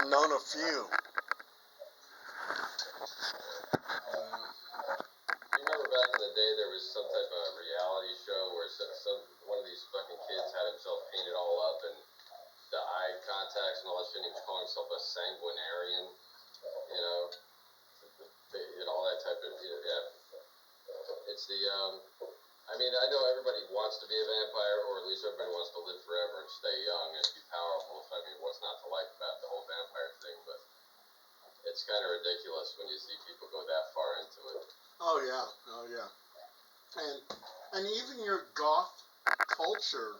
I've known a few. You remember back in the day there was some type of reality show where one of these fucking kids had himself painted all up and the eye contacts and all that shit, and he was calling himself a sanguinarian, you know, and all that type of, yeah. It's the, I mean, I know everybody wants to be a vampire, or at least everybody wants to live forever and stay young and be powerful. So, I mean, what's not to like about the whole vampire thing? But it's kind of ridiculous when you see people go that far into it. Oh yeah. And even your goth culture,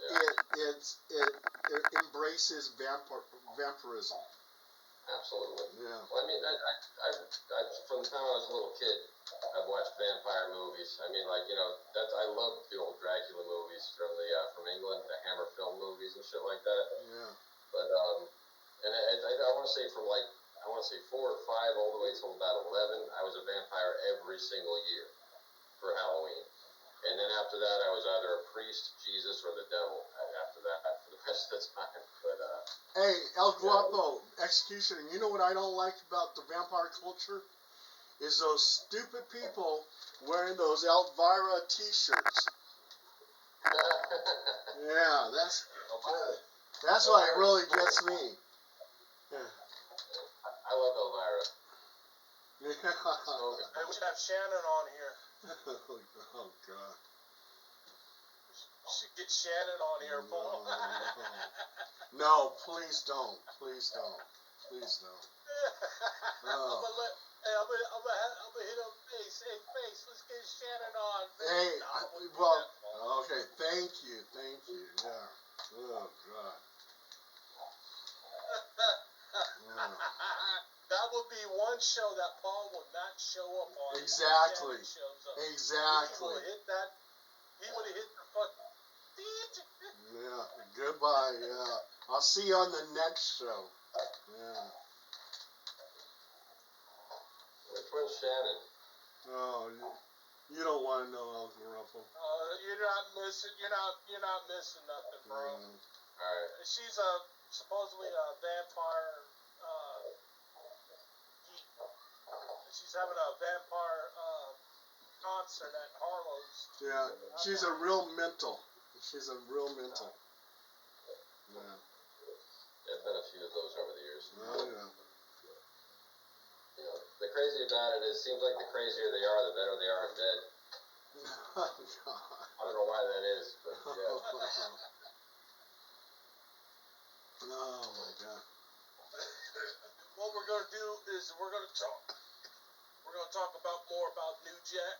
Yeah. it embraces vampirism. Absolutely. Yeah. Well, I mean, I from the time I was a little kid, I've watched vampire movies. I mean, like, you know, I love the old Dracula movies from England, the Hammer film movies and shit like that. Yeah. But and I want to say from like 4 or 5 all the way till about 11, I was a vampire every single year for Halloween. And then after that, I was either a priest, Jesus, or the devil. After that, for the rest of the time. But hey, El Guapo, Executioner. You know what I don't like about the vampire culture is those stupid people wearing those Elvira T-shirts. Yeah, that's what really gets me. Yeah. I love Elvira. Yeah. Hey, we should have Shannon on here. Oh God. We should get Shannon on here, Paul. No, please don't. Please don't. Please don't. I'm gonna hit him face. Hey, face, let's get Shannon on. Hey, okay, thank you. Yeah. Oh God. Yeah. That would be one show that Paul would not show up on. Exactly. Exactly. He would have hit the fucking. Yeah. Goodbye. Yeah. I'll see you on the next show. Yeah. Which one's Shannon? Oh, you don't want to know El Guapo. You're not missing. You're not missing nothing, bro. All right. She's supposedly a vampire geek. She's having a vampire concert at Harlow's. Yeah, she's a real mental. Yeah. There's been a few of those over the years. Oh yeah. You know, the crazy about it is, it seems like the crazier they are, the better they are in bed. Oh God. I don't know why that is, but yeah. Oh my God. What we're gonna do is we're gonna talk about more about New Jack,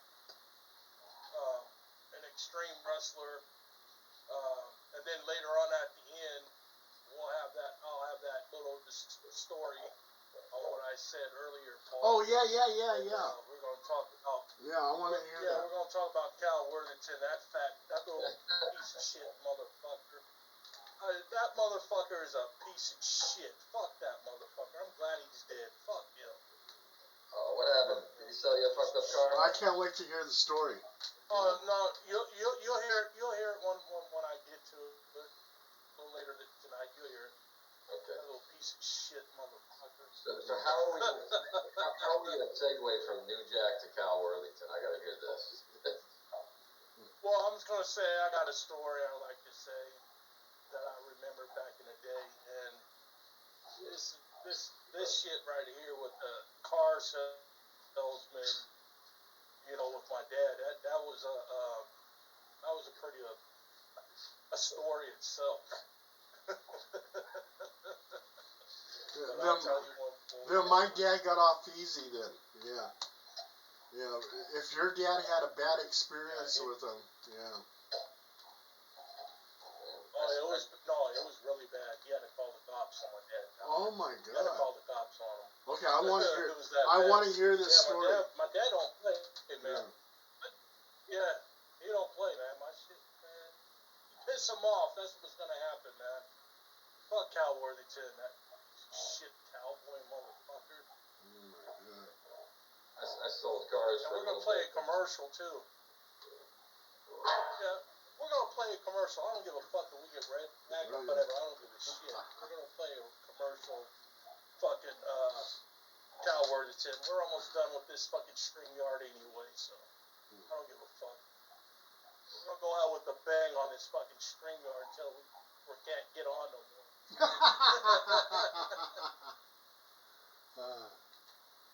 an extreme wrestler, and then later on at the end I'll have that little story on what I said earlier, Paul. Oh yeah. We're gonna talk about. Yeah, I want to hear that. Yeah, we're gonna talk about Cal Worthington. That little piece of shit motherfucker. That motherfucker is a piece of shit. Fuck that motherfucker. I'm glad he's dead. Fuck him. Oh, what happened? Did he sell you a fucked up car? I can't wait to hear the story. Oh no, you'll hear it when I get to it. But a little later tonight, you'll hear it. Okay. That little piece of shit motherfucker. So how are we gonna segue from New Jack to Cal Worthington? I gotta hear this. Well, I'm just gonna say I got a story I like to say that I remember back in the day, and this shit right here with the car salesman, you know, with my dad, that was a pretty a story itself. Then my dad got off easy then. Yeah. Yeah. If your dad had a bad experience with him, yeah. Oh, it was really bad. He had to call the cops on my dad. Oh my God. He had to call the cops on him. Okay, I want to hear. I want to hear this story. My dad don't play, man. Yeah, he don't play, man. My shit, man. You piss him off, that's what's gonna happen, man. Fuck Cal Worthington, that shit cowboy motherfucker. Oh my God. I sold cars. And we're gonna play a commercial too. Yeah, we're gonna play a commercial. I don't give a fuck if we get red, whatever. I don't give a shit. We're gonna play a commercial Worthington. We're almost done with this fucking StreamYard anyway, so I don't give a fuck. We're gonna go out with a bang on this fucking StreamYard until we can't get on no more.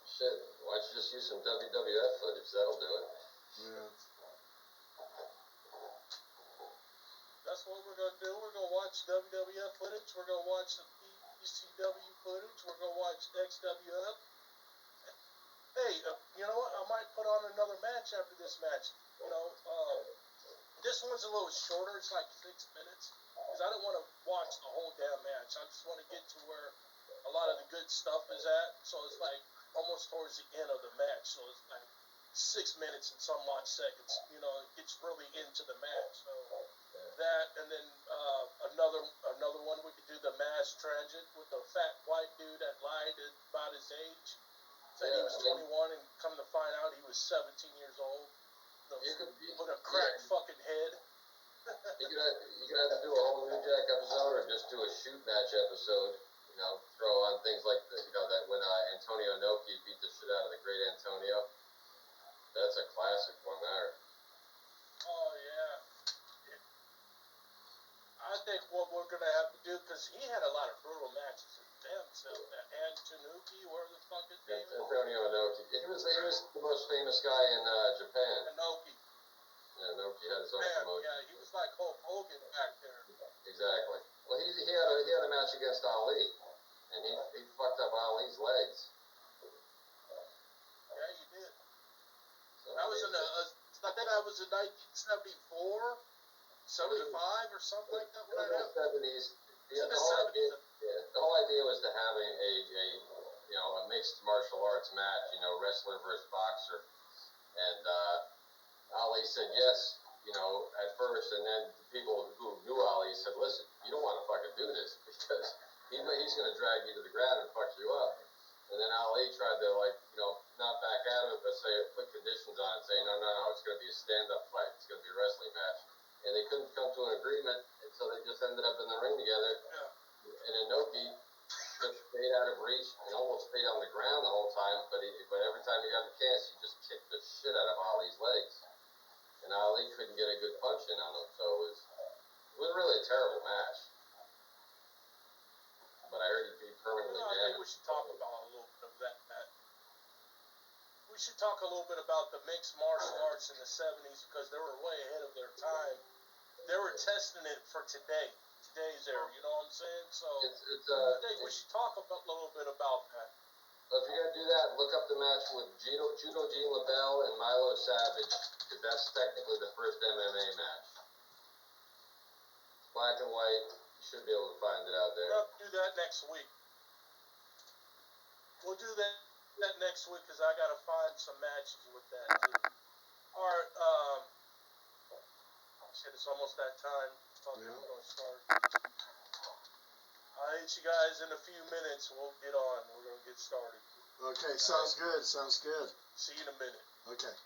Shit, why don't you just use some WWF footage? That'll do it. Yeah. That's what we're gonna do. We're gonna watch WWF footage. We're gonna watch the ECW footage. We're gonna watch XWF. Hey, you know what? I might put on another match after this match. You know, this one's a little shorter. It's like 6 minutes. Because I don't want to watch the whole damn match. I just want to get to where a lot of the good stuff is at. So it's like almost towards the end of the match. So it's like 6 minutes and some odd seconds. You know, it gets really into the match. So that, and then another one, we could do the mass transit with the fat white dude that lied about his age. Said he was 21 and come to find out he was 17 years old. With a cracked fucking head. You could either do a whole New Jack episode or just do a shoot match episode. You know, throw on things like that when Antonio Inoki beat the shit out of the great Antonio. That's a classic one there. Oh yeah. I think what we're gonna have to do, because he had a lot of brutal matches with damn self. That Antonuki, whatever the fuck his name is. Antonio Inoki. He was the most famous guy in Japan. Inoki. Yeah, Inoki had his own Man, promotion. yeah, he was like Hulk Hogan back there. Exactly. Well, he had a match against Ali, and he fucked up Ali's legs. Yeah, he did. So, I was I think I was in 1974, 75 or something like that when I in the happened. 70s. It's in the 70s. The whole idea was to have a mixed martial arts match, wrestler versus boxer, and Ali said yes, at first, and then the people who knew Ali said, listen, you don't want to fucking do this because he's going to drag you to the ground and fuck you up. And then Ali tried to not back out of it, but put conditions on it, saying no, it's going to be a stand-up fight, it's going to be a wrestling match, and they couldn't come to an agreement, and so they just ended up in the ring together. Yeah. And Inoki just stayed out of reach and almost stayed on the ground the whole time, but every time he got the chance, he just kicked the shit out of Ali's legs. And Ali couldn't get a good punch in on him, so it was really a terrible match. But I heard he permanently I damaged. think we should talk about a little bit of that. We should talk a little bit about the mixed martial arts in the 70s because they were way ahead of their time. They were testing it for today's era, you know what I'm saying? So I think we should talk a little bit about that. If you're going to do that, look up the match with Judo Gene LaBelle and Milo Savage, because that's technically the first MMA match. It's black and white. You should be able to find it out there. We'll have to do that next week. We'll do that next week because I got to find some matches with that too. Alright, shit, it's almost that time. Fucking, we're going to start. I'll hit you guys in a few minutes. We'll get on. We're going to get started. Okay, sounds good. Sounds good. See you in a minute. Okay.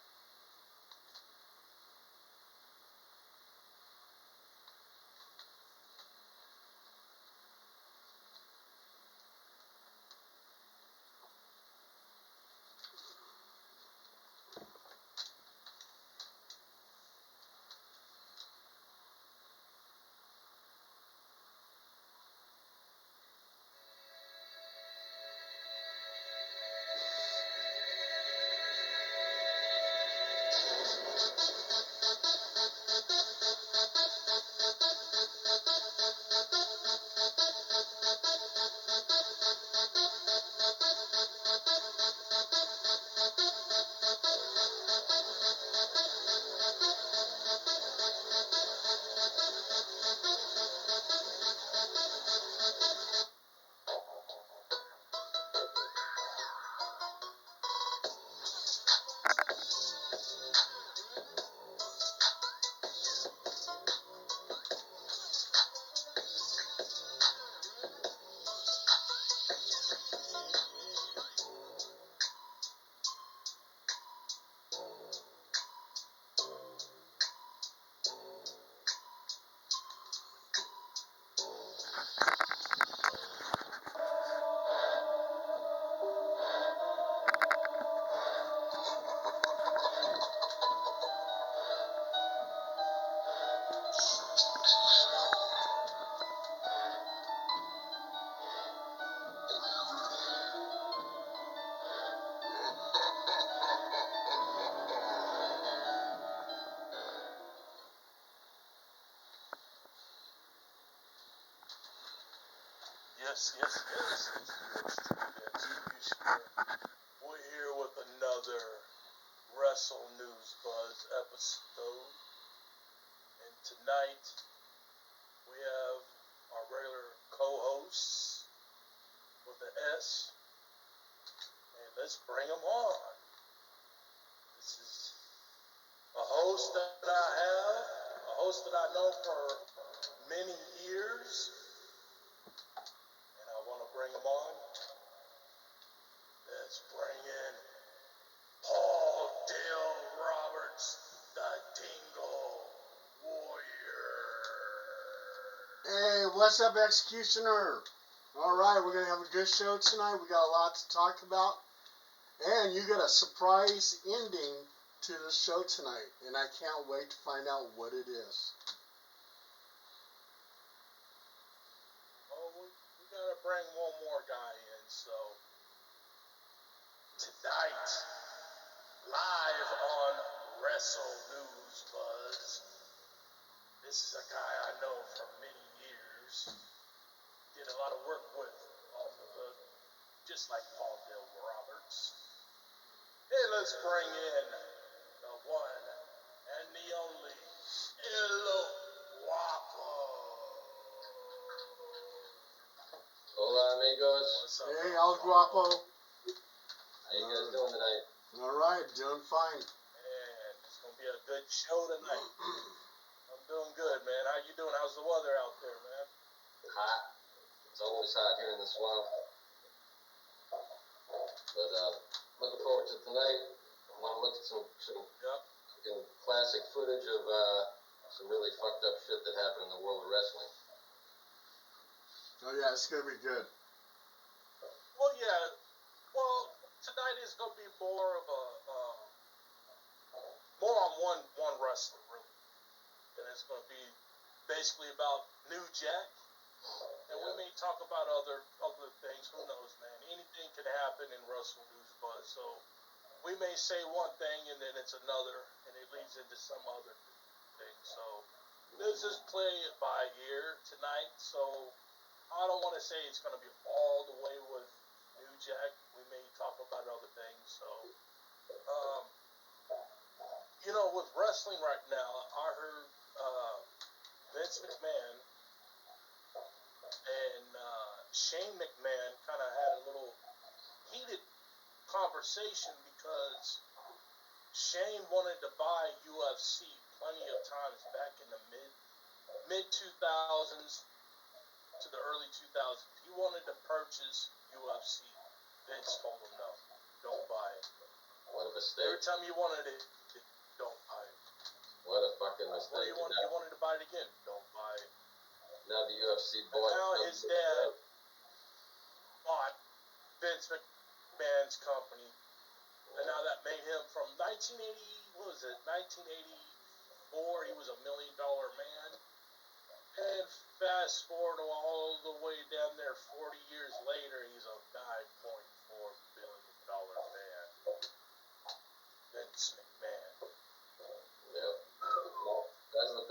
Yes. It's yours truly, Executioner. We're here with another Wrestle News Buzz episode. And tonight, we have our regular co-hosts with the S. And let's bring them on. This is a host that I have, a host that I know for many years. And I want to bring them on. Let's bring in Paul Dale Roberts, the Dingle Warrior. Hey, what's up, Executioner? Alright, we're going to have a good show tonight. We got a lot to talk about. And you got a surprise ending to the show tonight. And I can't wait to find out what it is. Oh, we got to bring one more guy in, so tonight, live on Wrestle News Buzz. This is a guy I know for many years. Did a lot of work with off the hook, just like Paul Dale Roberts. Hey, let's bring in the one and the only Illo Guapo. Hola, amigos. What's up, Hey, El El Guapo. How you guys doing tonight? Alright, doing fine. Man, it's gonna be a good show tonight. I'm doing good, man. How you doing? How's the weather out there, man? Hot. It's always hot here in the swamp. But looking forward to tonight. I want to look at some Yep. fucking classic footage of some really fucked up shit that happened in the world of wrestling. Oh yeah, it's going to be good. Well, yeah. Well, tonight is gonna be more of a more on one wrestler, really. And it's gonna be basically about New Jack. And we may talk about other things. Who knows, man? Anything can happen in Wrestle News Buzz. So we may say one thing and then it's another, and it leads into some other thing. So this is play it by ear tonight. So I don't want to say it's going to be all the way with New Jack. We may talk about other things. So, with wrestling right now, I heard Vince McMahon and Shane McMahon kind of had a little heated conversation because Shane wanted to buy UFC plenty of times back in the mid 2000s to the early 2000s. He wanted to purchase UFC. Vince told him no, don't buy it. What a Every mistake. time you wanted it, don't buy it. What a fucking What mistake. do you want? You wanted to buy it again, don't buy it. Now the UFC And bought. now his dad bought Vince McMahon's company, and now that made him from 1984, he was $1 million man. And fast forward all the way down there 40 years later, he's a $9.4 billion man. Vince McMahon. Yep.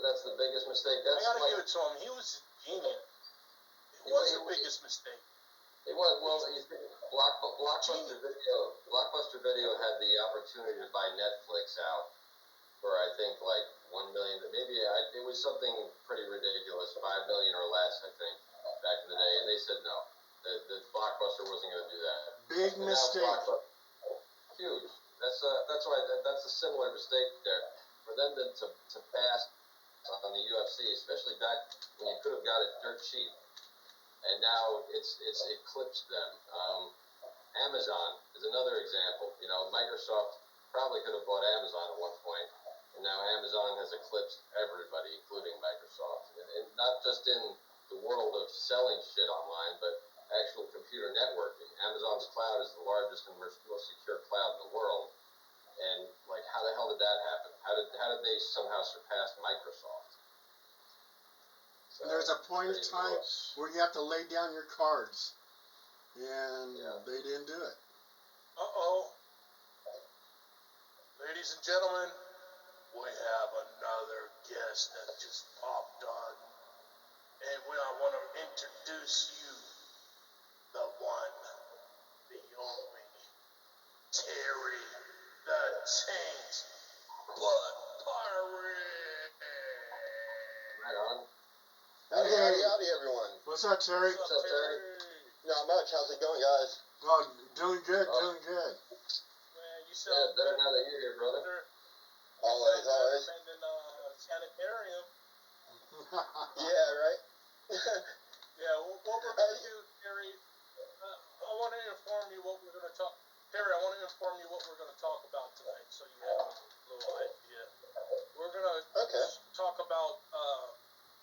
That's the biggest mistake. I That's gotta like, give it to him. He was genius. It He was was- the biggest mistake. it was, well, Blockbuster Video had the opportunity to buy Netflix out for, I think, like 1 million, it was something pretty ridiculous, 5 million or less, I think, back in the day, and they said no. The Blockbuster wasn't going to do that. Big And now mistake. huge. That's why that's a similar mistake there. For them to pass on the UFC, especially back when you could have got it dirt cheap, and now it's eclipsed them. Amazon is another example. Microsoft probably could have bought Amazon at one point, and now Amazon has eclipsed everybody, including Microsoft, and not just in the world of selling shit online, but actual computer networking. Amazon's cloud is the largest and most secure cloud in the world. And like, how the hell did that happen? How did they somehow surpass Microsoft? So, And there's a point of pretty time close. where you have to lay down your cards. And Yeah. they didn't do it. Uh-oh. Ladies and gentlemen, we have another guest that just popped on. And I want to introduce you What's up, Terry? What's up, Terry? Not much. How's it going, guys? Oh, doing good, doing good. Man, you sound better now that you're here, brother. Always, always. And then sanitarium. Yeah, right? Yeah, what we're going to do, Terry, I want to inform you what we're going to talk. Terry, I want to inform you what we're going to talk about tonight, so you have a little idea. We're going to talk about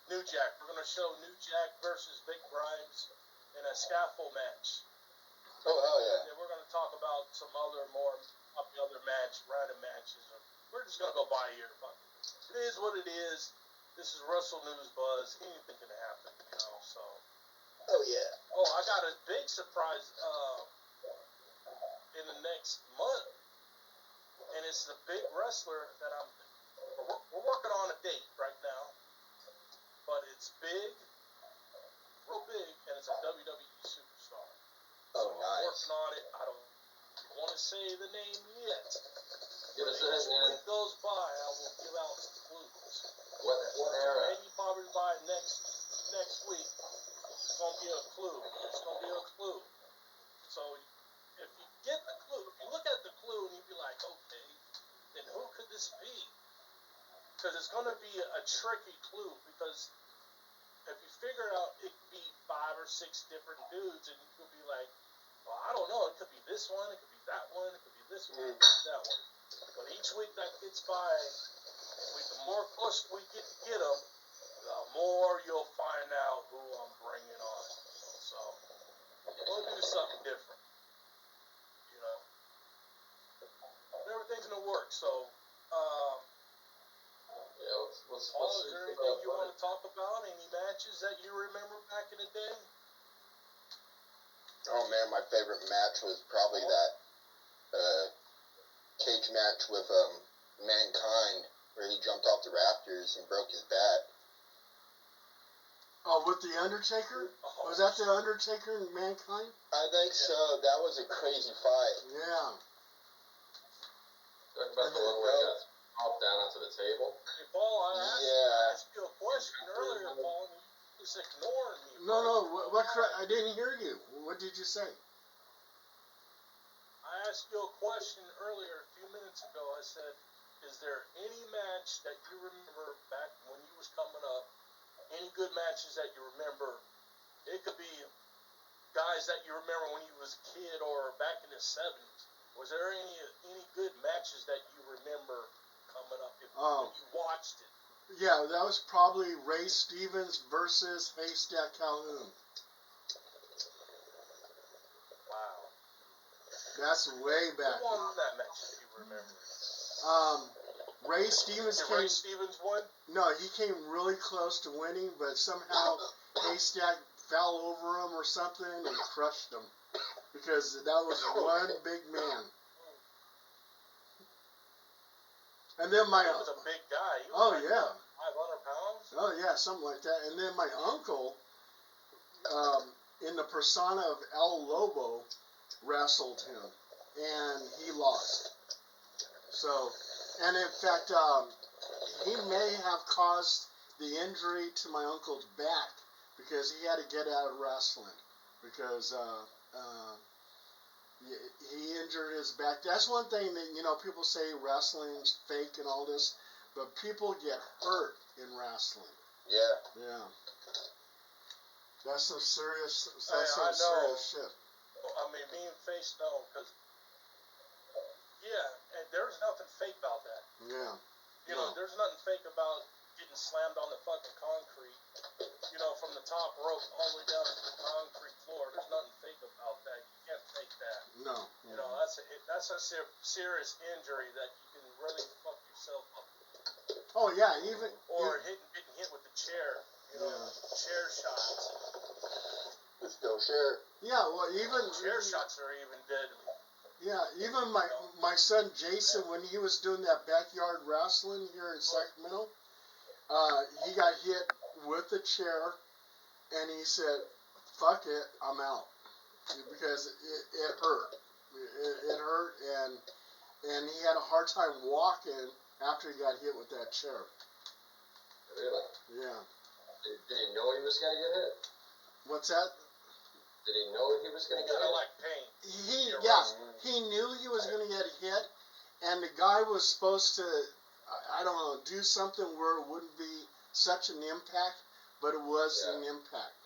New Jack. We're going to show New Jack versus Big Grimes in a scaffold match. Oh, hell yeah. And then we're going to talk about some other more popular random matches. We're just going to go by here. It is what it is. This is Russell News Buzz. Anything can happen, you know, so. Oh, yeah. Oh, I got a big surprise in the next month. And it's the big wrestler that we're working on a date right now. But it's big, real big, and it's a WWE superstar. Oh, so nice. I'm working on it. I don't want to say the name yet. Give us a hint, man. When it goes by, I will give out some clues. What era? Maybe probably by next week, it's gonna be a clue. It's gonna be a clue. So if you get the clue, if you look at the clue and you be like, okay, then who could this be? Because it's gonna be a tricky clue. Because if you figure it out, it could be 5 or 6 different dudes, and you could be like, well, I don't know. It could be this one. It could be that one. It could be this one. It could be that one. But each week that gets by, the more close we get them, the more you'll find out who I'm bringing on. So we'll do something different, you know. But everything's gonna work. So, Yeah, Paul, is there anything you want to talk about? Any matches that you remember back in the day? Oh, man, my favorite match was probably that cage match with Mankind, where he jumped off the rafters and broke his back. Oh, with the Undertaker? Was that the Undertaker and Mankind? I think so. That was a crazy fight. Yeah. Talk about the one where he got dropped down onto the table. Hey, Paul, I asked you a question earlier, Paul, and you just ignoring me. No, I didn't hear you. What did you say? I asked you a question earlier a few minutes ago. I said, is there any match that you remember back when you was coming up, any good matches that you remember? It could be guys that you remember when you was a kid or back in the 70s. Was there any good matches that you remember coming up when you watched it? Yeah, that was probably Ray Stevens versus Haystack Calhoun. Wow. That's way back. Who won that match, if you remember? Ray Stevens Did Ray Stevens win? No, he came really close to winning, but somehow Haystack fell over him or something and crushed him. Because that was one big man. And then He was a big guy. He was 500 pounds? Oh, yeah, something like that. And then my uncle, in the persona of El Lobo, wrestled him. And he lost. So, and in fact, he may have caused the injury to my uncle's back because he had to get out of wrestling. Because he injured his back. That's one thing that, you know, people say wrestling's fake and all this, but people get hurt in wrestling. Yeah. Yeah. That's some serious, serious shit. I mean, being face, no, because, yeah, and there's nothing fake about that. Yeah. You know, there's nothing fake about getting slammed on the fucking concrete, you know, from the top rope all the way down to the concrete floor. There's nothing fake about that. You can't fake that. No. You know, that's a serious injury that you can really fuck yourself up. Oh, yeah, even... Getting hit with the chair, you know, chair shots. Still sure. Yeah, well, even... Chair shots are even deadly. Yeah, even my son Jason, when he was doing that backyard wrestling here in Sacramento, he got hit with the chair, and he said, fuck it, I'm out. Because it hurt. It hurt, and he had a hard time walking after he got hit with that chair. Really? Yeah. Did he know he was going to get hit? What's that? Did he know he was gonna You get gotta hit? like pain. He knew he was going to get hit, and the guy was supposed to, I don't know, do something where it wouldn't be such an impact, but it was an impact.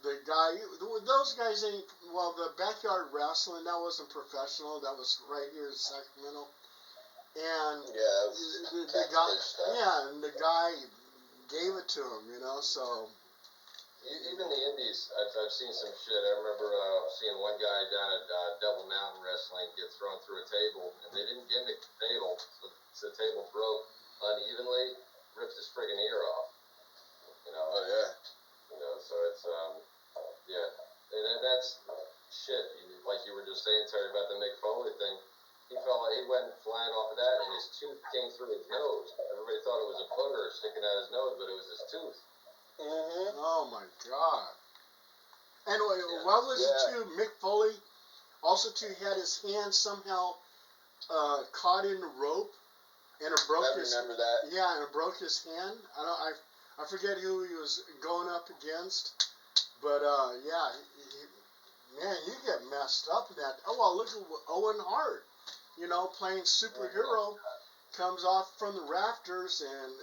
The guy, those guys ain't, well, the backyard wrestling, that wasn't professional, that was right here in Sacramento. And Yeah, it was the guy, stuff. yeah, and the guy gave it to him, you know, so. Even the indies, I've seen some shit. I remember seeing one guy down at Devil Mountain Wrestling get thrown through a table, and they didn't gimmick the table, so the table broke unevenly, ripped his friggin' ear off. You know. Oh yeah. You know, so it's yeah, and that's shit. Like you were just saying, Terry, about the Mick Foley thing. He went flying off of that, and his tooth came through his nose. Everybody thought it was a booger sticking out his nose, but it was his tooth. Mm-hmm. Oh my God. Anyway, what was it too? Mick Foley also too had his hand somehow caught in the rope, and it broke I remember that. Yeah, and it broke his hand. I forget who he was going up against, but yeah, man, you get messed up in that. Oh well, look at Owen Hart, you know, playing superhero, comes off from the rafters and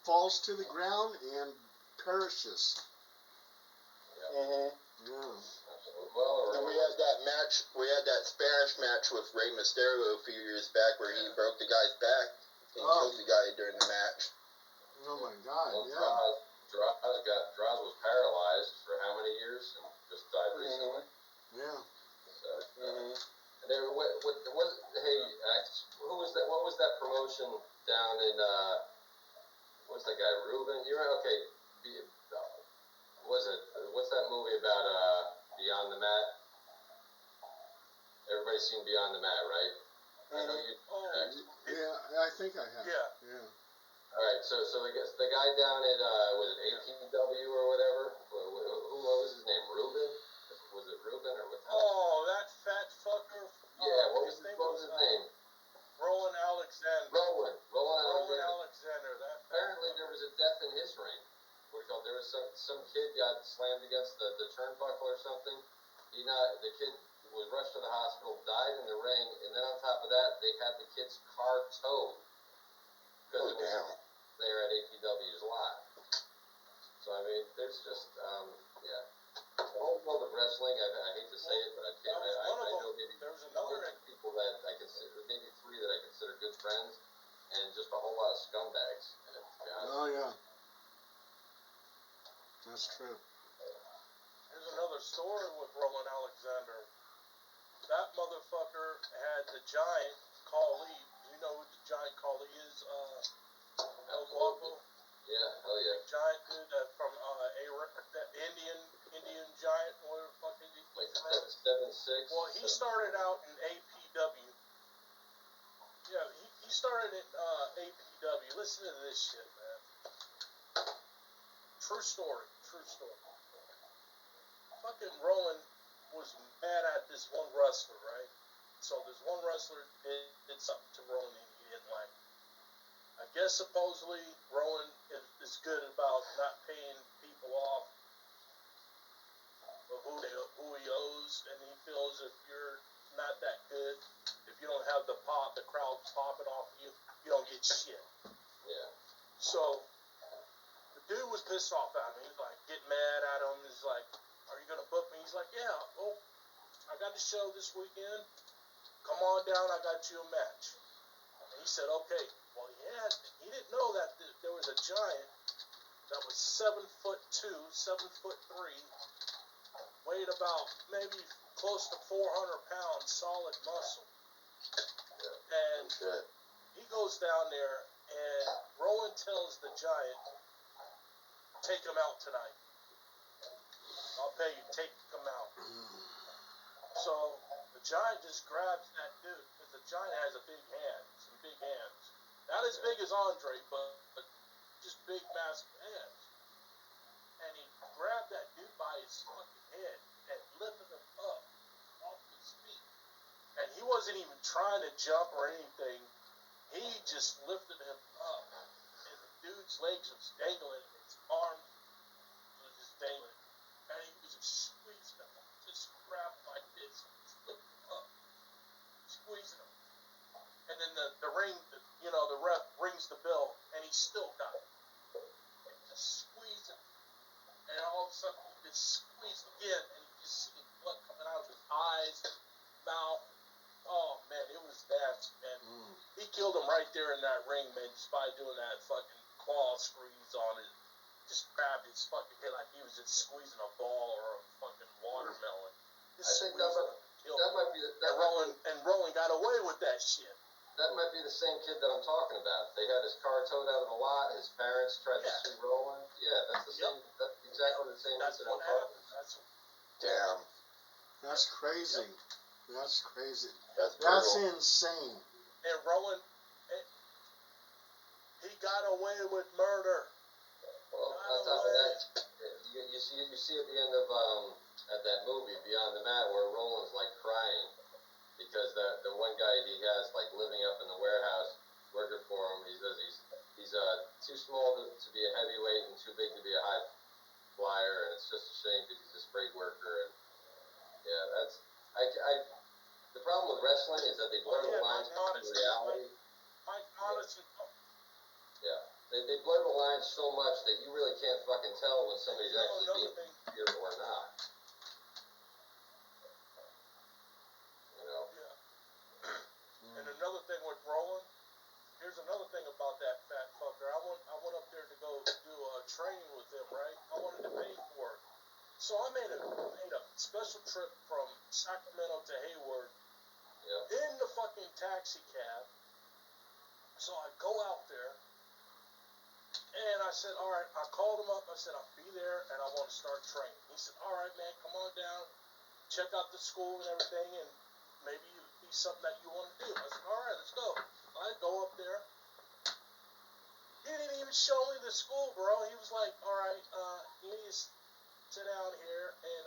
falls to the ground and perishes. Mm-hmm. Yeah. Well, And we had that match. We had that Spanish match with Rey Mysterio a few years back where he broke the guy's back and killed the guy during the match. Oh my God! Well, Yeah. Draws was paralyzed for how many years and just died recently. Yeah. So, and there, hey, who was that? What was that promotion down in? What's that guy? Ruben? You're okay. Was it? What's that movie about? Beyond the Mat. Everybody's seen Beyond the Mat, right? I know you. Yeah, I think I have. Yeah. All right, so the guy down at was it APW or whatever? What was his name? Ruben? Was it Ruben or what? Oh, that fat fucker. Yeah, what was his name? Roland Alexander. Roland Alexander. Apparently there was a death in his ring. There was some kid got slammed against the turnbuckle or something. The kid was rushed to the hospital, died in the ring, and then on top of that, they had the kid's car towed because it was there at APW's lot. So I mean, there's just the whole world of wrestling. I hate to say it, but I can't. I know maybe there was another people that I consider, maybe three that I consider good friends, and just a whole lot of scumbags. Oh yeah. That's true. There's another story with Roland Alexander. That motherfucker had the giant Khali. You know who the giant Khali is? El Guapo. Yeah, hell yeah. Giant dude from the Indian giant, whatever the fuck is he? Like 7'6". Well, he started out in APW. Yeah, he started in APW. Listen to this shit, man. True story. Fucking Roland was mad at this one wrestler, right? So this one wrestler did something to Roland and he didn't like. I guess supposedly Roland is good about not paying people off of who he owes, and he feels if you're not that good, if you don't have the pop, the crowd's popping off of you, you don't get shit. Yeah. So the dude was pissed off at him. He's like getting mad at him. He's like, "Are you gonna book me?" He's like, "Yeah. Well, I got the show this weekend. Come on down. I got you a match." And he said, "Okay." Well, he didn't know that there was a giant that was 7'2", 7'3", weighed about maybe close to 400 pounds, solid muscle. And he goes down there, and Roland tells the giant, "Take him out tonight. I'll pay you. Take him out." So the giant just grabs that dude, because the giant has some big hands. Not as big as Andre, but just big, massive hands. And he grabbed that dude by his fucking head and lifted him up off his feet. And he wasn't even trying to jump or anything. He just lifted him up. And the dude's legs was dangling and his arms was just dangling. still got it. And just squeeze it. And all of a sudden, he just squeezed again, and you just see blood coming out of his eyes, mouth. Oh, man, it was nasty, man. He killed him right there in that ring, man, just by doing that fucking claw squeeze on it. Just grabbed his fucking head like he was just squeezing a ball or a fucking watermelon. Just I think that might be and Roland got away with that shit. That might be the same kid that I'm talking about. They had his car towed out of the lot. His parents tried to sue Roland. Yeah, that's the same. That's exactly the same That's incident what I'm talking happened. about. Damn. That's crazy. That's crazy. That's That's brutal. insane. And Roland, he got away with murder. Well, on top of that, you see at the end of at that movie Beyond the Mat where Roland's like crying because the one guy he has like living up in the warehouse working for him, he says he's too small to be a heavyweight and too big to be a high flyer, and it's just a shame because he's a freight worker. And yeah, that's the problem with wrestling is that they blur the lines from reality. Mike Modest. Yeah, they blur the lines so much that you really can't fucking tell when somebody's actually being here or not. You know. Yeah. And another thing with Roland, here's another thing about that fat fucker. I went up there to go do a training with him, right? I wanted to pay for it. So I made a special trip from Sacramento to Hayward in the fucking taxi cab. So I go out there, and I said, all right, I called him up. I said, I'll be there, and I want to start training. He said, all right, man, come on down, check out the school and everything, and maybe it'd be something that you want to do. I said, all right, let's go. I go up there. He didn't even show me the school, bro. He was like, all right, you need to sit down here, and